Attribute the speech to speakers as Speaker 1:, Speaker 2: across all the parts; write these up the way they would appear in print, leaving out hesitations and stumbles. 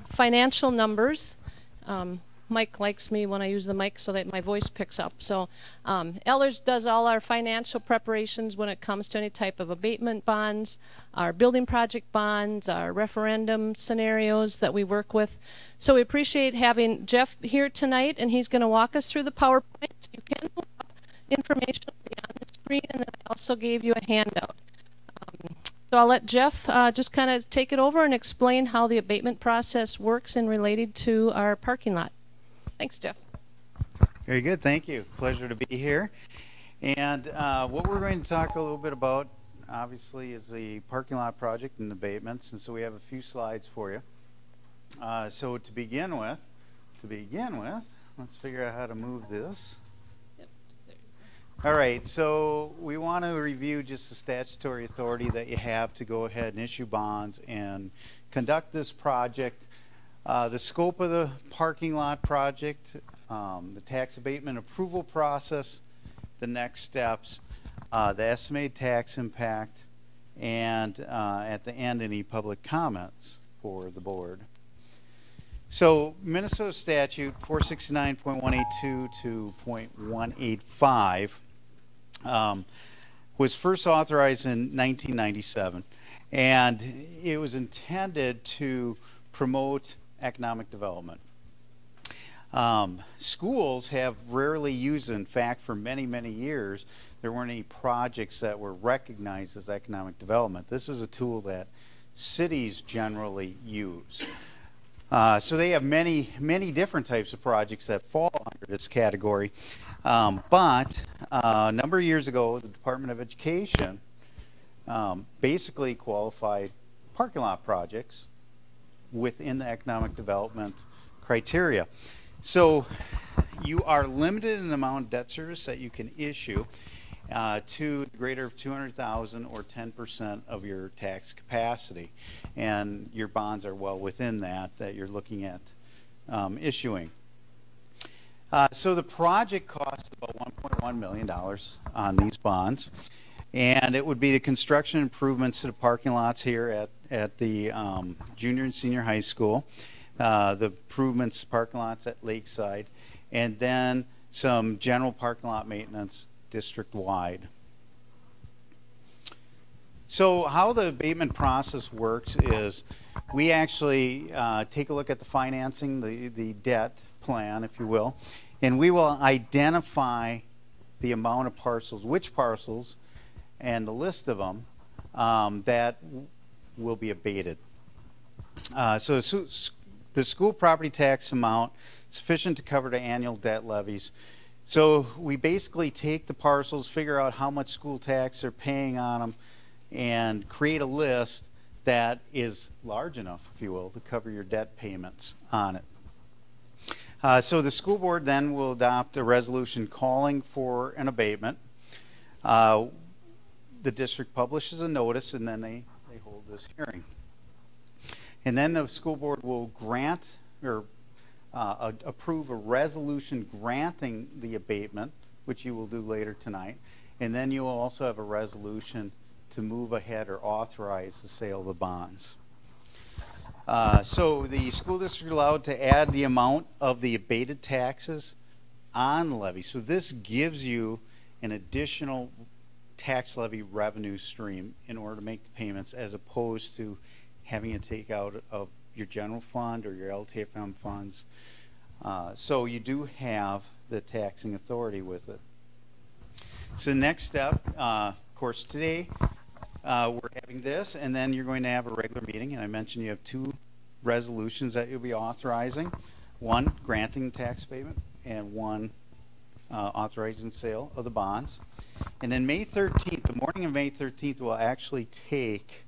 Speaker 1: financial numbers. Mike likes me when I use the mic so that my voice picks up. So Ellers does all our financial preparations when it comes to any type of abatement bonds, our building project bonds, our referendum scenarios that we work with. So we appreciate having Jeff here tonight, and he's going to walk us through the PowerPoint. So you can move up information on the screen, and then I also gave you a handout. So I'll let Jeff just kind of take it over and explain how the abatement process works and related to our parking lot. Thanks, Jeff.
Speaker 2: Very good, thank you. Pleasure to be here. And what we're going to talk a little bit about, obviously, is the parking lot project and abatements. And so we have a few slides for you. So to begin with, let's figure out how to move this. All right, so we want to review just the statutory authority that you have to go ahead and issue bonds and conduct this project. The scope of the parking lot project, the tax abatement approval process, the next steps, the estimated tax impact, and at the end, any public comments for the board. So Minnesota statute 469.182 to .185 was first authorized in 1997, and it was intended to promote economic development. Schools have rarely used it. In fact, for many, many years, there weren't any projects that were recognized as economic development. This is a tool that cities generally use. So they have many, many different types of projects that fall under this category. But a number of years ago, the Department of Education basically qualified parking lot projects within the economic development criteria. So you are limited in the amount of debt service that you can issue to the greater of $200,000 or 10% of your tax capacity, and your bonds are well within that you're looking at issuing. So the project costs about $1.1 million on these bonds, and it would be the construction improvements to the parking lots here at the junior and senior high school, the improvements parking lots at Lakeside, and then some general parking lot maintenance district-wide. So how the abatement process works is we actually take a look at the financing, the debt plan, if you will, and we will identify the amount of parcels, which parcels, and the list of them that will be abated. So the school property tax amount sufficient to cover the annual debt levies. So we basically take the parcels, figure out how much school tax they're paying on them, and create a list that is large enough, if you will, to cover your debt payments on it. So the school board then will adopt a resolution calling for an abatement. The district publishes a notice, and then they hold this hearing. And then the school board will grant or approve a resolution granting the abatement, which you will do later tonight. And then you will also have a resolution to move ahead or authorize the sale of the bonds. So the school district is allowed to add the amount of the abated taxes on the levy. So this gives you an additional tax levy revenue stream in order to make the payments, as opposed to having to take out of your general fund or your LTFM funds. So you do have the taxing authority with it. So the next step, of course, today we're having this, and then you're going to have a regular meeting, and I mentioned you have two resolutions that you'll be authorizing. One granting tax abatement, and one authorizing sale of the bonds. And then May 13th, the morning of May 13th, we'll actually take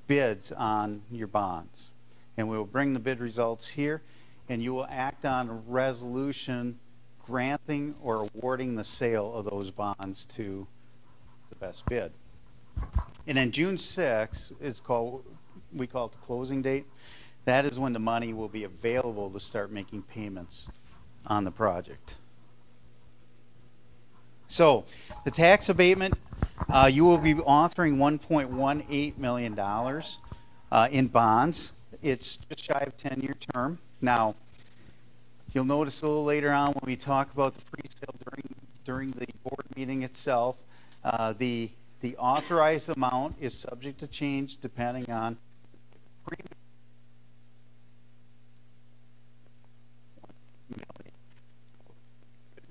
Speaker 2: bids on your bonds. And we will bring the bid results here, and you will act on a resolution granting or awarding the sale of those bonds to the best bid. And then June 6th is we call it the closing date. That is when the money will be available to start making payments on the project. So the tax abatement, you will be authoring $1.18 million in bonds. It's just shy of 10-year term. Now, you'll notice a little later on when we talk about the pre-sale during the board meeting itself, the authorized amount is subject to change depending on premium.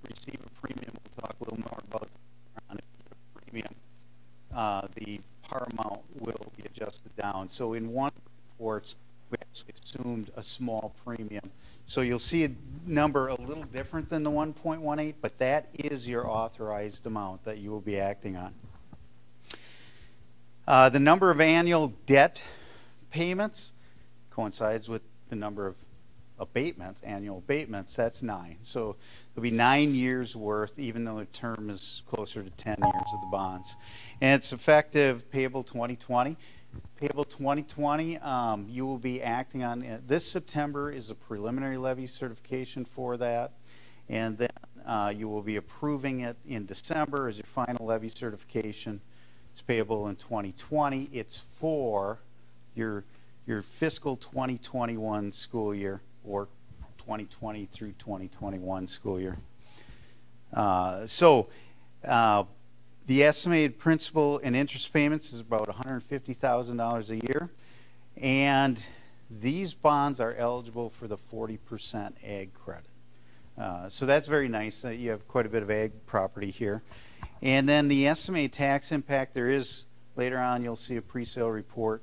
Speaker 2: Receive a premium. We'll talk a little more about on premium. The par amount will be adjusted down. So in one reports, we actually assumed a small premium. So you'll see a number a little different than the 1.18, but that is your authorized amount that you will be acting on. The number of annual debt payments coincides with the number of abatements, annual abatements. That's 9. So there'll be 9 years worth, even though the term is closer to 10 years of the bonds. And it's effective payable 2020. Payable 2020, you will be acting on this September is a preliminary levy certification for that, and then you will be approving it in December as your final levy certification. It's payable in 2020. It's for your fiscal 2021 school year, or 2020 through 2021 school year. The estimated principal and interest payments is about $150,000 a year, and these bonds are eligible for the 40% ag credit. So that's very nice. You have quite a bit of ag property here. And then the estimated tax impact, there is, later on you'll see a pre-sale report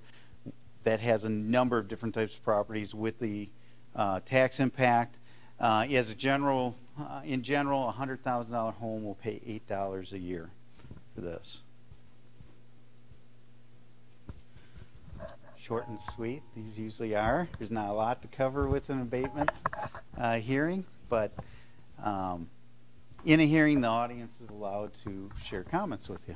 Speaker 2: that has a number of different types of properties with the tax impact. As a general, in general, a $100,000 home will pay $8 a year for this. Short and sweet, these usually are. There's not a lot to cover with an abatement hearing, but in a hearing, the audience is allowed to share comments with you.